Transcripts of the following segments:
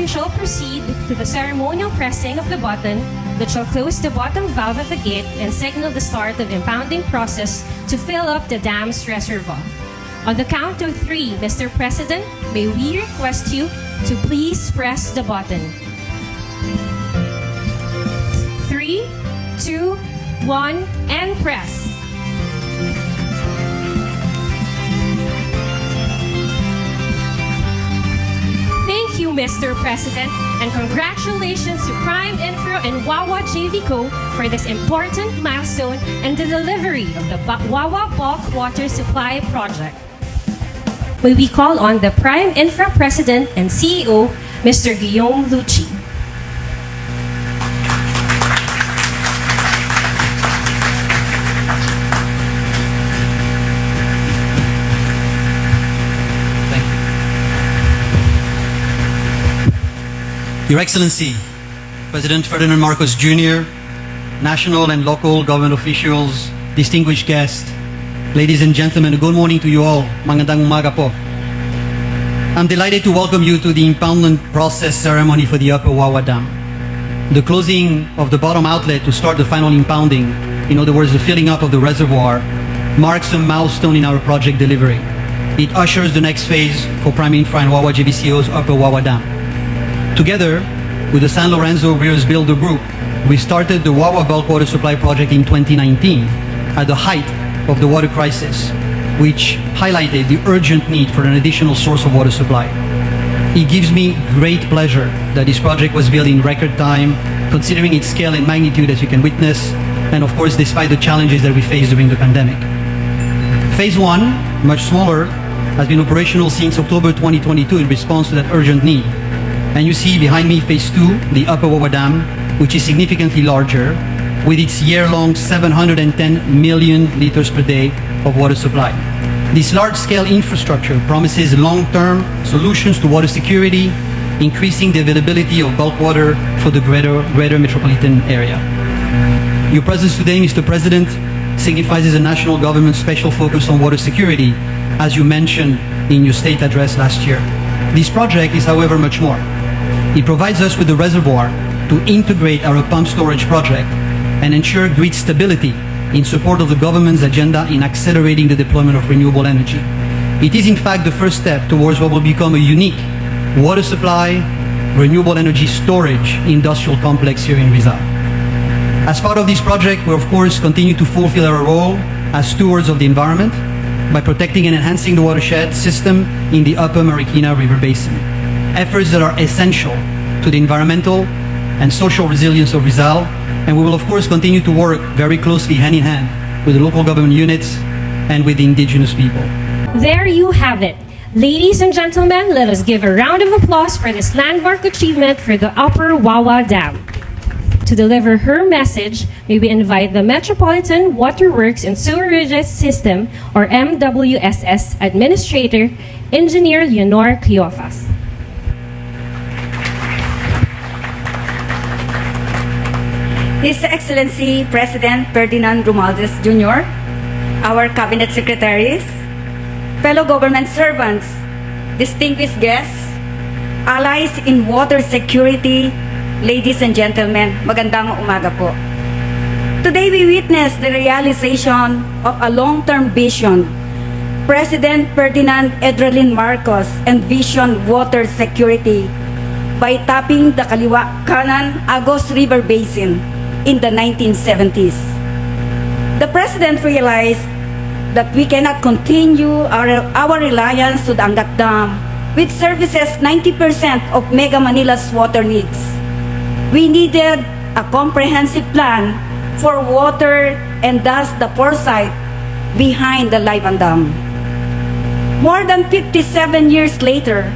we shall proceed to the ceremonial pressing of the button that shall close the bottom valve of the gate and signal the start of impounding process to fill up the dam's reservoir. On the count of 3, Mr. President, may we request you to please press the button. 3, 2, 1, and press. Thank you, Mr. President, and congratulations to Prime Infra and Wawa JVCO for this important milestone and the delivery of the Wawa Bulk Water Supply Project. May we call on the Prime Infra President and CEO, Mr. Guillaume Lucci. Your Excellency, President Ferdinand Marcos Jr., national and local government officials, distinguished guests, ladies and gentlemen, good morning to you all. Magandang umaga po. I'm delighted to welcome you to the impoundment process ceremony for the Upper Wawa Dam. The closing of the bottom outlet to start the final impounding, in other words, the filling up of the reservoir, marks a milestone in our project delivery. It ushers the next phase for Prime Infra and Wawa JVCO's Upper Wawa Dam. Together with the San Lorenzo Rios Builder Group, we started the Wawa Bulk Water Supply Project in 2019 at the height of the water crisis, which highlighted the urgent need for an additional source of water supply. It gives me great pleasure that this project was built in record time, considering its scale and magnitude, as you can witness, and of course despite the challenges that we faced during the pandemic. Phase 1, much smaller, has been operational since October 2022 in response to that urgent need. And you see behind me Phase 2, the Upper Wawa Dam, which is significantly larger, with its year-long 710 million liters per day of water supply. This large-scale infrastructure promises long-term solutions to water security, increasing the availability of bulk water for the greater metropolitan area. Your presence today, Mr. President, signifies a national government special focus on water security, as you mentioned in your state address last year. This project is, however, much more. It provides us with the reservoir to integrate our pump storage project and ensure grid stability in support of the government's agenda in accelerating the deployment of renewable energy. It is in fact the first step towards what will become a unique water supply, renewable energy storage industrial complex here in Rizal. As part of this project, we of course continue to fulfill our role as stewards of the environment by protecting and enhancing the watershed system in the Upper Marikina River Basin. Efforts that are essential to the environmental and social resilience of Rizal, and we will of course continue to work very closely hand in hand with the local government units and with the indigenous people. There you have it. Ladies and gentlemen, let us give a round of applause for this landmark achievement for the Upper Wawa Dam. To deliver her message, may we invite the Metropolitan Waterworks and Sewerage System, or MWSS Administrator, Engineer Leonor Cleofas. His Excellency President Ferdinand Romualdez Jr., our Cabinet Secretaries, fellow government servants, distinguished guests, allies in water security, ladies and gentlemen, magandang umaga po. Today we witness the realization of a long-term vision. President Ferdinand Edralin Marcos envisioned water security by tapping the Kaliwa-Kanan Agos River Basin in the 1970s. The President realized that we cannot continue our reliance to the Angat Dam, which services 90% of Mega Manila's water needs. We needed a comprehensive plan for water and thus the foresight behind the Liban Dam. More than 57 years later,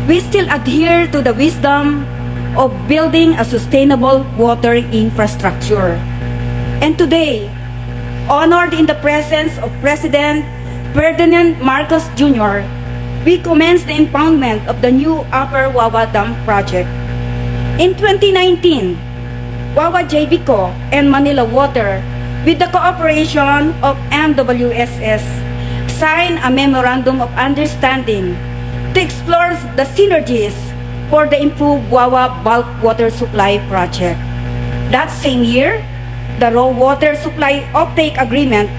we still adhere to the wisdom of building a sustainable water infrastructure. And today, honored in the presence of President Ferdinand Marcos Jr., we commenced the impoundment of the new Upper Wawa Dam project. In 2019, Wawa JVCO and Manila Water, with the cooperation of MWSS, signed a Memorandum of Understanding to explore the synergies for the improved Wawa bulk water supply project. That same year, the raw water supply offtake agreement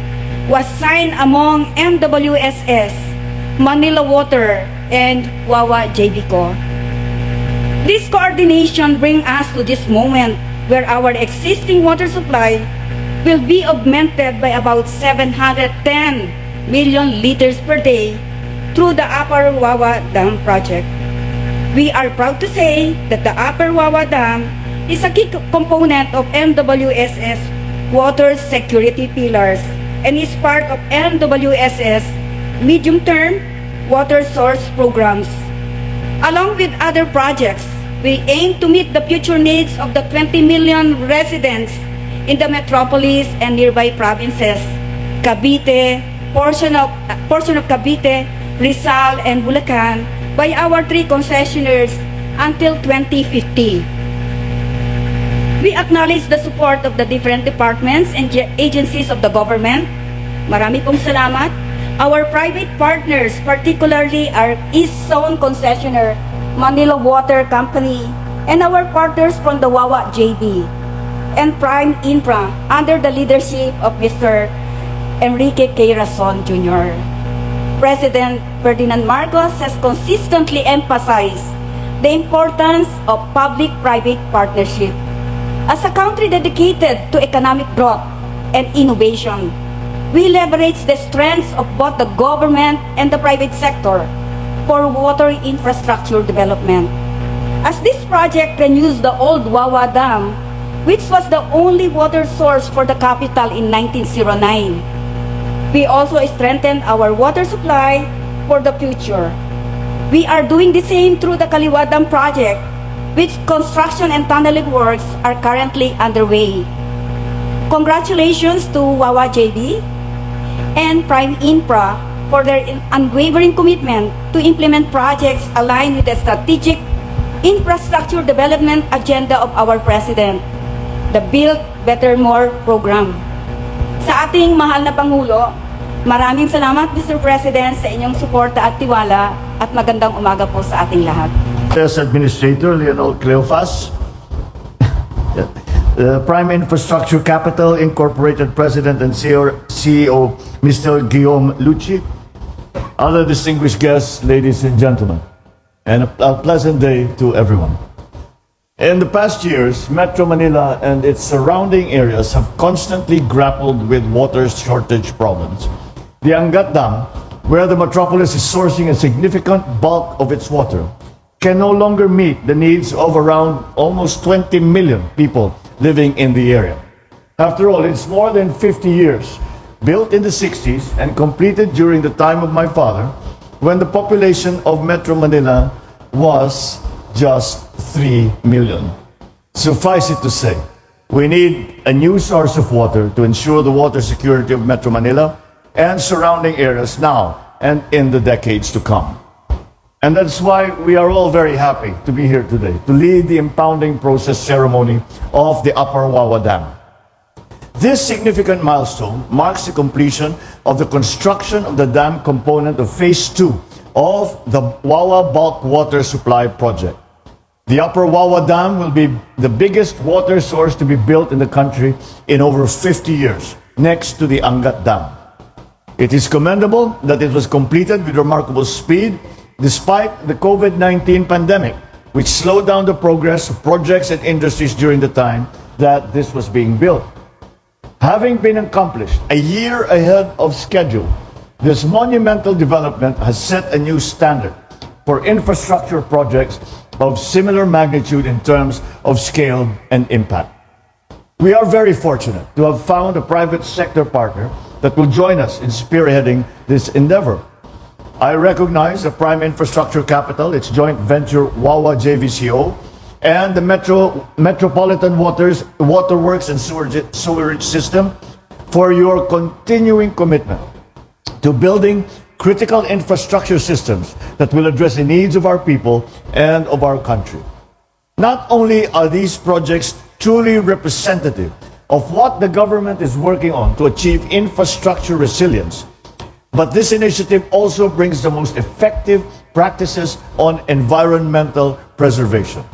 was signed among MWSS, Manila Water, and Wawa JBCO. This coordination brings us to this moment where our existing water supply will be augmented by about 710 million liters per day through the Upper Wawa Dam project. We are proud to say that the Upper Wawa Dam is a key component of MWSS water security pillars and is part of MWSS medium-term water source programs. Along with other projects, we aim to meet the future needs of the 20 million residents in the metropolis and nearby provinces, Cavite, portion of Cavite, Rizal, and Bulacan by our 3 concessionaires until 2050. We acknowledge the support of the different departments and agencies of the government. Marami pong salamat. Our private partners, particularly our East Zone concessionaire, Manila Water Company, and our partners from the Wawa JV and Prime Infra under the leadership of Mr. Enrique K. Rason Jr. President Ferdinand Marcos has consistently emphasized the importance of public-private partnership. As a country dedicated to economic growth and innovation, we leverage the strengths of both the government and the private sector for water infrastructure development. As this project renews the old Wawa Dam, which was the only water source for the capital in 1909, we also strengthen our water supply for the future. We are doing the same through the Kaliwa Dam project, which construction and tunneling works are currently underway. Congratulations to Wawa JB and Prime Infra for their unwavering commitment to implement projects aligned with the strategic infrastructure development agenda of our President, the Build Better More program. Sa ating mahal na Pangulo, maraming salamat Mr. President sa inyong suporta at tiwala at magandang umaga po sa ating lahat. Yes, Administrator Leonel Cleofas, the Prime Infrastructure Capital Incorporated President and CEO Mr. Guillaume Lucci, other distinguished guests, ladies and gentlemen, and a pleasant day to everyone. In the past years, Metro Manila and its surrounding areas have constantly grappled with water shortage problems. The Angat Dam, where the metropolis is sourcing a significant bulk of its water, can no longer meet the needs of around almost 20 million people living in the area. After all, it's more than 50 years, built in the 60s and completed during the time of my father, when the population of Metro Manila was just 3 million. Suffice it to say, we need a new source of water to ensure the water security of Metro Manila and surrounding areas now and in the decades to come. And that's why we are all very happy to be here today to lead the impounding process ceremony of the Upper Wawa Dam. This significant milestone marks the completion of the construction of the dam component of Phase 2 of the Wawa Bulk Water Supply Project. The Upper Wawa Dam will be the biggest water source to be built in the country in over 50 years, next to the Angat Dam. It is commendable that it was completed with remarkable speed despite the COVID-19 pandemic, which slowed down the progress of projects and industries during the time that this was being built. Having been accomplished a year ahead of schedule, this monumental development has set a new standard for infrastructure projects of similar magnitude in terms of scale and impact. We are very fortunate to have found a private sector partner that will join us in spearheading this endeavor. I recognize the Prime Infrastructure Capital, its joint venture Wawa JVCO, and the Metropolitan Waterworks and Sewerage System for your continuing commitment to building critical infrastructure systems that will address the needs of our people and of our country. Not only are these projects truly representative of what the government is working on to achieve infrastructure resilience, but this initiative also brings the most effective practices on environmental preservation.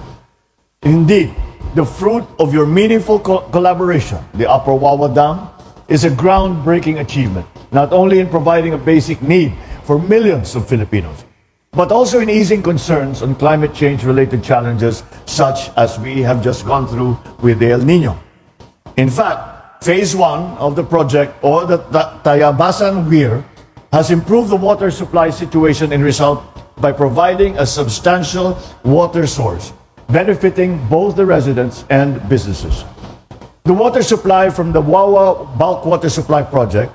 Indeed, the fruit of your meaningful collaboration, the Upper Wawa Dam, is a groundbreaking achievement, not only in providing a basic need for millions of Filipinos, but also in easing concerns on climate change-related challenges such as we have just gone through with the El Nino. In fact, Phase 1 of the project, or the Tayabasan Weir, has improved the water supply situation in Rizal by providing a substantial water source, benefiting both the residents and businesses. The water supply from the Wawa bulk water supply project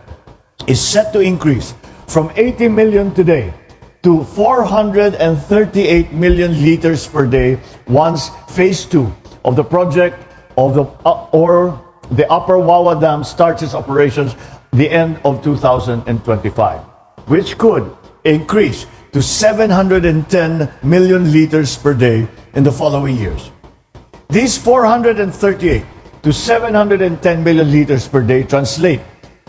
is set to increase from 80 million today to 438 million liters per day once Phase 2 of the project of the Upper Wawa Dam starts its operations the end of 2025, which could increase to 710 million liters per day in the following years. These 438 to 710 million liters per day translate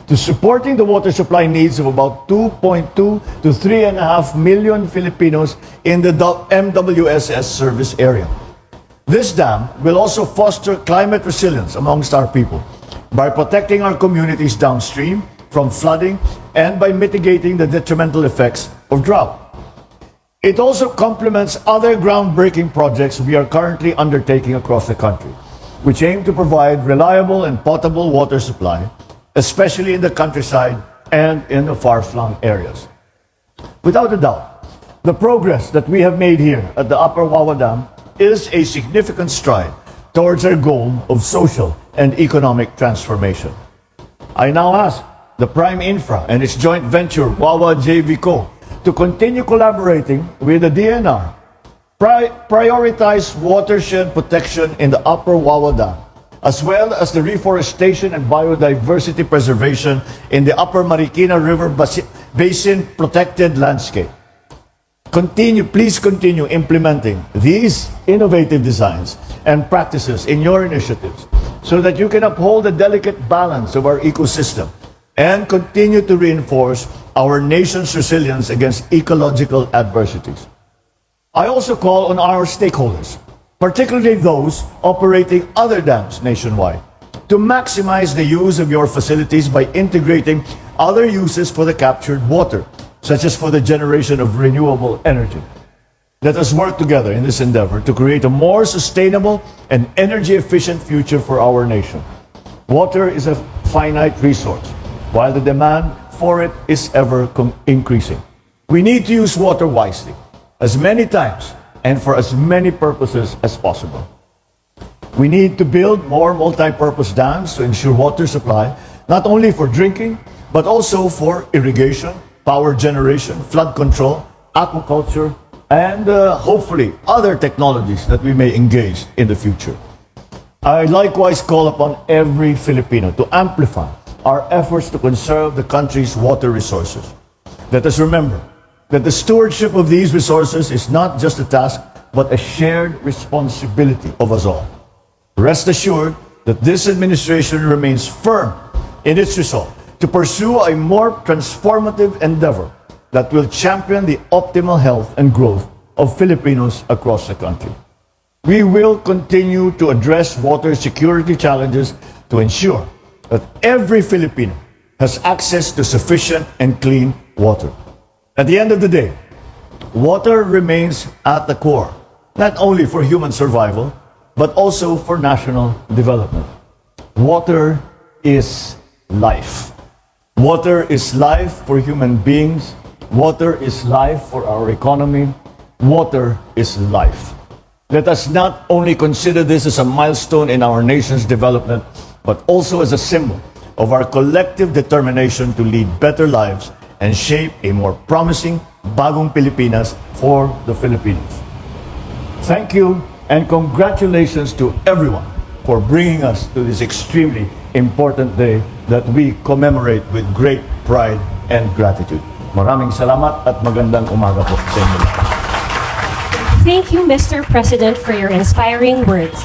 to supporting the water supply needs of about 2.2 to 3.5 million Filipinos in the MWSS service area. This dam will also foster climate resilience amongst our people by protecting our communities downstream from flooding and by mitigating the detrimental effects of drought. It also complements other groundbreaking projects we are currently undertaking across the country, which aim to provide reliable and potable water supply, especially in the countryside and in the far-flung areas. Without a doubt, the progress that we have made here at the Upper Wawa Dam is a significant stride towards our goal of social and economic transformation. I now ask the Prime Infra and its joint venture Wawa JVCO to continue collaborating with the DNR, prioritize watershed protection in the Upper Wawa Dam, as well as the reforestation and biodiversity preservation in the Upper Marikina River Basin protected landscape. Please continue implementing these innovative designs and practices in your initiatives so that you can uphold the delicate balance of our ecosystem and continue to reinforce our nation's resilience against ecological adversities. I also call on our stakeholders, particularly those operating other dams nationwide, to maximize the use of your facilities by integrating other uses for the captured water, such as for the generation of renewable energy. Let us work together in this endeavor to create a more sustainable and energy-efficient future for our nation. Water is a finite resource, while the demand for it is ever increasing. We need to use water wisely, as many times and for as many purposes as possible. We need to build more multi-purpose dams to ensure water supply, not only for drinking, but also for irrigation, power generation, flood control, aquaculture, and hopefully other technologies that we may engage in the future. I likewise call upon every Filipino to amplify our efforts to conserve the country's water resources. Let us remember that the stewardship of these resources is not just a task, but a shared responsibility of us all. Rest assured that this administration remains firm in its resolve to pursue a more transformative endeavor that will champion the optimal health and growth of Filipinos across the country. We will continue to address water security challenges to ensure that every Filipino has access to sufficient and clean water. At the end of the day, water remains at the core, not only for human survival, but also for national development. Water is life. Water is life for human beings. Water is life for our economy. Water is life. Let us not only consider this as a milestone in our nation's development, but also as a symbol of our collective determination to lead better lives and shape a more promising bagong Pilipinas for the Filipinos. Thank you and congratulations to everyone for bringing us to this extremely important day that we commemorate with great pride and gratitude. Maraming salamat at magandang umaga po sa inyo. Thank you, Mr. President, for your inspiring words.